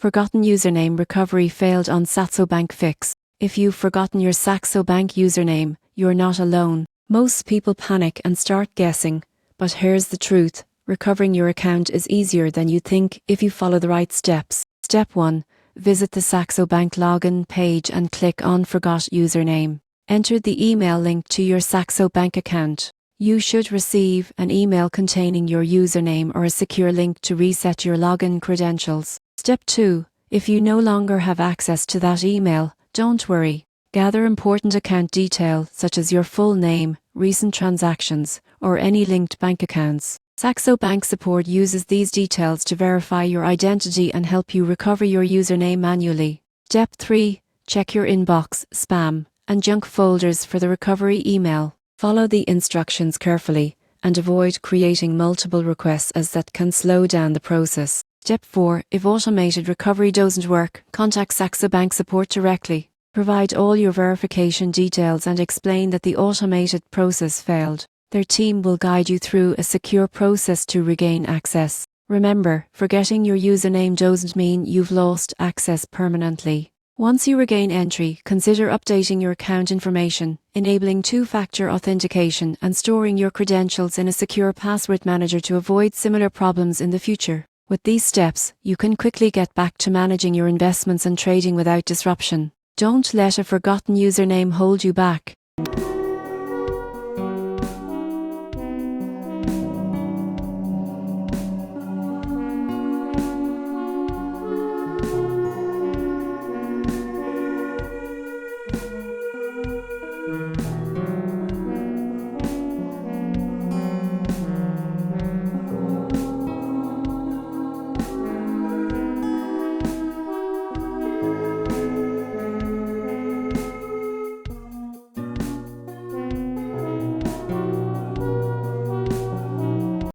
Forgotten username recovery failed on Saxo Bank Fix. If you've forgotten your Saxo Bank username, you're not alone. Most people panic and start guessing, but here's the truth. Recovering your account is easier than you think if you follow the right steps. Step 1. Visit the Saxo Bank login page and click on Forgot Username. Enter the email link to your Saxo Bank account. You should receive an email containing your username or a secure link to reset your login credentials. Step 2. If you no longer have access to that email, don't worry. Gather important account detail such as your full name, recent transactions, or any linked bank accounts. Saxo Bank support uses these details to verify your identity and help you recover your username manually. Step 3. Check your inbox, spam, and junk folders for the recovery email. Follow the instructions carefully and avoid creating multiple requests as that can slow down the process. Step 4. If automated recovery doesn't work, contact Saxo Bank support directly. Provide all your verification details and explain that the automated process failed. Their team will guide you through a secure process to regain access. Remember, forgetting your username doesn't mean you've lost access permanently. Once you regain entry, consider updating your account information, enabling two-factor authentication, and storing your credentials in a secure password manager to avoid similar problems in the future. With these steps, you can quickly get back to managing your investments and trading without disruption. Don't let a forgotten username hold you back.